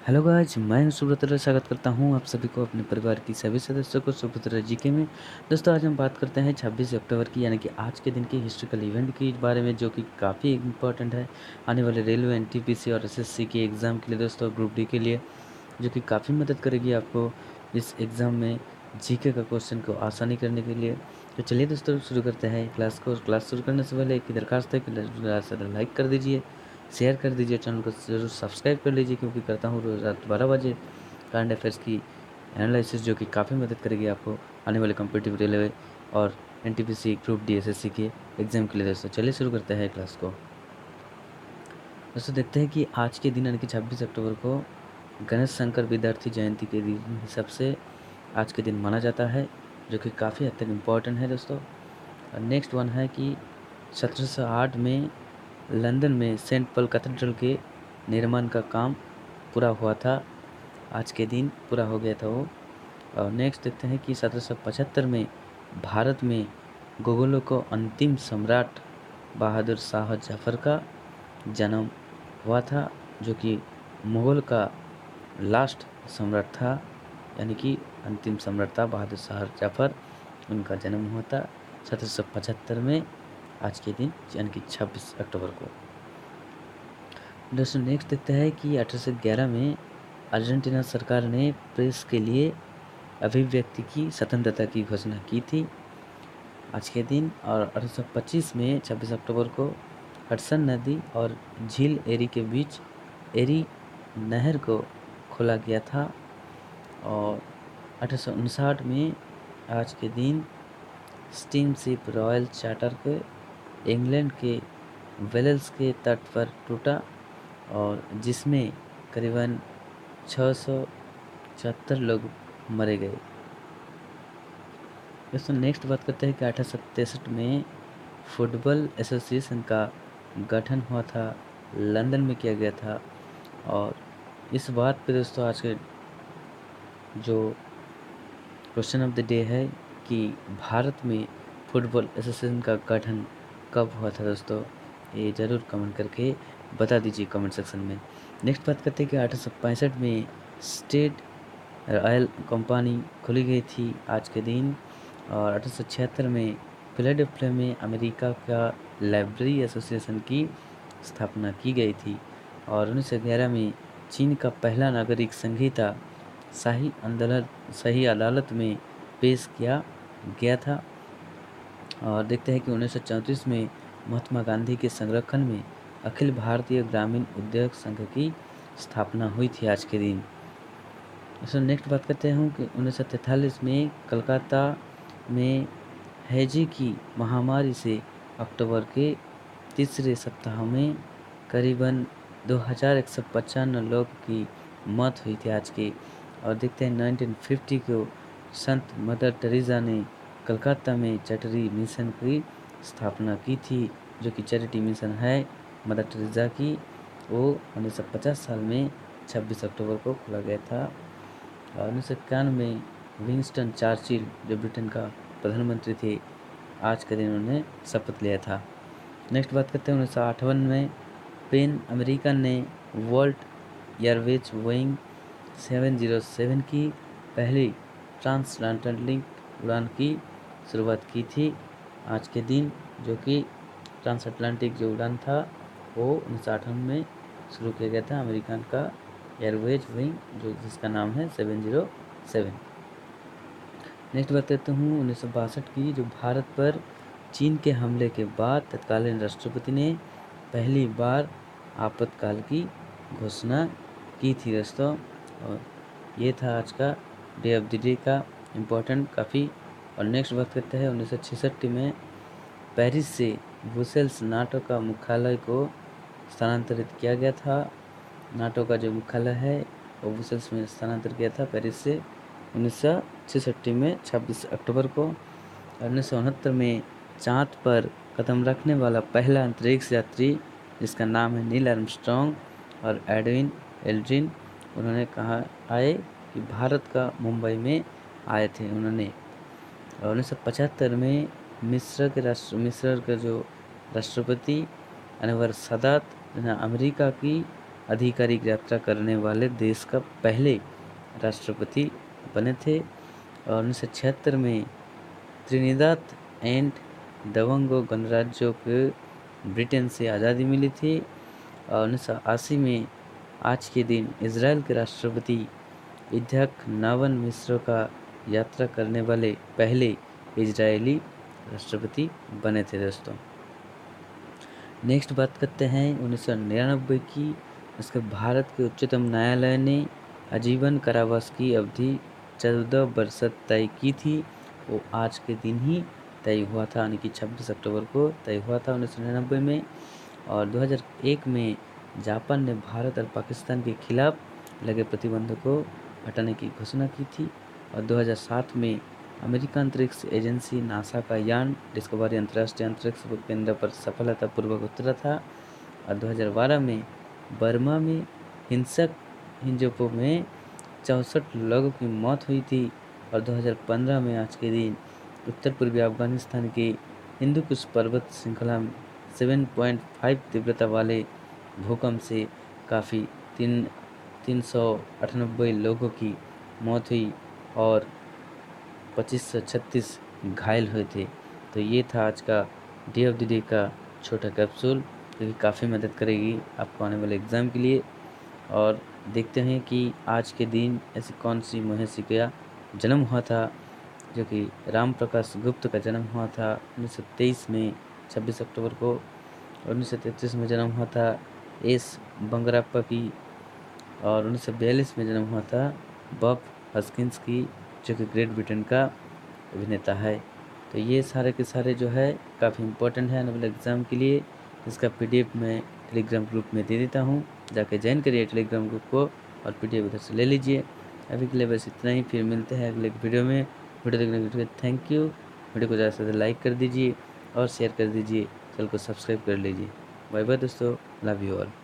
Hello guys, मैं हूं सुब्रत। स्वागत करता हूं आप सभी को अपने परिवार की सभी सदस्यों को सुब्रत जीके में। दोस्तों, आज हम बात करते हैं 26 अक्टूबर की, यानी कि आज के दिन के हिस्टोरिकल इवेंट के बारे में, जो कि काफ़ी इम्पोर्टेंट है आने वाले रेलवे, एनटीपीसी और एसएससी के एग्ज़ाम के लिए दोस्तों, ग्रुप डी के लिए, जो कि काफ़ी मदद करेगी आपको इस एग्ज़ाम में जीके का क्वेश्चन को आसानी करने के लिए। तो चलिए दोस्तों, शुरू करते हैं क्लास को। क्लास शुरू करने से पहले एक ही दरख्वास्त है कि ज़्यादा से ज़्यादा लाइक कर दीजिए, शेयर कर दीजिए, चैनल को ज़रूर सब्सक्राइब कर लीजिए, क्योंकि करता हूँ रोज़ रात 12 बजे करंट अफेयर्स की एनालिसिस, जो कि काफ़ी मदद करेगी आपको आने वाले कॉम्पिटिटिव रेलवे और एनटीपीसी, ग्रुप डी, एसएससी के एग्ज़ाम के लिए। दोस्तों चलिए शुरू करते हैं क्लास को। दोस्तों देखते हैं कि आज के दिन, यानी कि 26 अक्टूबर को गणेश शंकर विद्यार्थी जयंती के दिन हिसाब से आज के दिन माना जाता है, जो कि काफ़ी हद तक इम्पोर्टेंट है दोस्तों। नेक्स्ट वन है कि 1708 में लंदन में सेंट पॉल कैथेड्रल के निर्माण का काम पूरा हुआ था। आज के दिन पूरा हो गया था वो। और नेक्स्ट देखते हैं कि 1775 में भारत में मुगलों को अंतिम सम्राट बहादुर शाह जफ़र का जन्म हुआ था, जो कि मुग़ल का लास्ट सम्राट था, यानी कि अंतिम सम्राट था बहादुर शाह जफ़र। उनका जन्म हुआ था 1775 में आज के दिन, यानी कि 26 अक्टूबर को। दोस्तों नेक्स्ट देखते हैं कि 1811 में अर्जेंटीना सरकार ने प्रेस के लिए अभिव्यक्ति की स्वतंत्रता की घोषणा की थी आज के दिन। और 1825 में 26 अक्टूबर को हडसन नदी और झील एरी के बीच एरी नहर को खोला गया था। और 1859 में आज के दिन स्टीमशिप रॉयल चार्टर के इंग्लैंड के वेल्स के तट पर टूटा, और जिसमें करीबन 674 लोग मरे गए। दोस्तों नेक्स्ट बात करते हैं कि 1863 में फुटबॉल एसोसिएशन का गठन हुआ था, लंदन में किया गया था। और इस बात पे दोस्तों आज के जो क्वेश्चन ऑफ द डे है कि भारत में फुटबॉल एसोसिएशन का गठन कब हुआ था दोस्तों, ये ज़रूर कमेंट करके बता दीजिए कमेंट सेक्शन में। नेक्स्ट बात करते हैं कि 1865 में स्टेट ऑयल कंपनी खोली गई थी आज के दिन। और 1876 में फिलाडेल्फिया में अमेरिका का लाइब्रेरी एसोसिएशन की स्थापना की गई थी। और 1911 में चीन का पहला नागरिक संहिता शाही अदालत में पेश किया गया था। और देखते हैं कि 1934 में महात्मा गांधी के संरक्षण में अखिल भारतीय ग्रामीण उद्योग संघ की स्थापना हुई थी आज के दिन। दोस्तों नेक्स्ट बात करते हैं कि 1943 में कलकत्ता में हैजे की महामारी से अक्टूबर के तीसरे सप्ताह में करीबन 2195 लोग की मौत हुई थी आज की। और देखते हैं 1950 को संत मदर टेरेसा ने कलकत्ता में चैरिटी मिशन की स्थापना की थी, जो कि चैरिटी मिशन है मदर टेरेसा की। वो 1950 साल में 26 अक्टूबर को खोला गया था। और 1991 में विंस्टन चर्चिल, जो ब्रिटेन का प्रधानमंत्री थे, आज के दिन उन्होंने शपथ लिया था। नेक्स्ट बात करते हैं 1958 में पैन अमेरिकन ने वर्ल्ड एयरवेज बोइंग 707 की पहली ट्रांसअटलांटिक उड़ान की शुरुआत की थी आज के दिन, जो कि ट्रांसअटलांटिक जो उड़ान था वो 1958 में शुरू किया गया था अमेरिकन का एयरवेज विंग, जो जिसका नाम है 707। नेक्स्ट बात करते हूँ 1962 की, जो भारत पर चीन के हमले के बाद तत्कालीन राष्ट्रपति ने पहली बार आपातकाल की घोषणा की थी दोस्तों। और ये था आज का डे ऑफ द डे का इम्पोर्टेंट काफ़ी। और नेक्स्ट बात करते हैं 1966 में पेरिस से ब्रुसेल्स नाटो का मुख्यालय को स्थानांतरित किया गया था। नाटो का जो मुख्यालय है वो ब्रुसेल्स में स्थानांतरित किया था पेरिस से 1966 में 26 अक्टूबर को। 1969 में चाँद पर कदम रखने वाला पहला अंतरिक्ष यात्री, जिसका नाम है नील आर्मस्ट्रॉन्ग और एडविन एल्ड्रिन, उन्होंने कहा आए कि भारत का मुंबई में आए थे उन्होंने। और 1975 में मिस्र के जो राष्ट्रपति अनवर सादात ने अमेरिका की आधिकारिक यात्रा करने वाले देश का पहले राष्ट्रपति बने थे। और 1976 में त्रिनिदाद एंड टोबैगो गणराज्य को ब्रिटेन से आज़ादी मिली थी। और 1980 में आज के दिन इजराइल के राष्ट्रपति इत्याक नावन मिस्र का यात्रा करने वाले पहले इजरायली राष्ट्रपति बने थे दोस्तों। नेक्स्ट बात करते हैं 1999 की। उसके भारत के उच्चतम न्यायालय ने आजीवन कारावास की अवधि 14 वर्ष तय की थी। वो आज के दिन ही तय हुआ था, यानी कि 26 अक्टूबर को तय हुआ था 1999 में। और 2001 में जापान ने भारत और पाकिस्तान के खिलाफ लगे प्रतिबंधों को हटाने की घोषणा की थी। और 2007 में अमेरिका अंतरिक्ष एजेंसी नासा का यान डिस्कवरी अंतर्राष्ट्रीय अंतरिक्ष केंद्र पर सफलतापूर्वक उतरा था। और 2012 में बर्मा में हिंसक हिंजोपो में 64 लोगों की मौत हुई थी। और 2015 में आज के दिन उत्तर पूर्वी अफगानिस्तान के हिंदू कुश पर्वत श्रृंखला में 7.5 तीव्रता वाले भूकंप से काफ़ी 398 लोगों की मौत हुई और 2536 घायल हुए थे। तो ये था आज का डे ऑफ द डे का छोटा कैप्सूल, जो कि काफ़ी मदद करेगी आपको आने वाले एग्ज़ाम के लिए। और देखते हैं कि आज के दिन ऐसी कौन सी महर्षि का जन्म हुआ था, जो कि राम प्रकाश गुप्त का जन्म हुआ था 1923 में 26 अक्टूबर को। 1933 में जन्म हुआ था एस बंगराप्पा की। और 1942 में जन्म हुआ था बॉब हस्किंस की, जो कि ग्रेट ब्रिटेन का अभिनेता है। तो ये सारे के सारे जो है काफ़ी इम्पोर्टेंट है आने वाले एग्ज़ाम के लिए। इसका PDF मैं टेलीग्राम ग्रुप में दे देता हूँ, जाके ज्वाइन करिए टेलीग्राम ग्रुप को और PDF उधर से ले लीजिए। अभी के लिए बस इतना ही, फिर मिलते हैं अगले वीडियो में। वीडियो देखने के लिए थैंक यू। वीडियो को ज़्यादा से ज़्यादा लाइक कर दीजिए और शेयर कर दीजिए, चैनल को सब्सक्राइब कर लीजिए। बाय बाय दोस्तों, लव यू ऑल।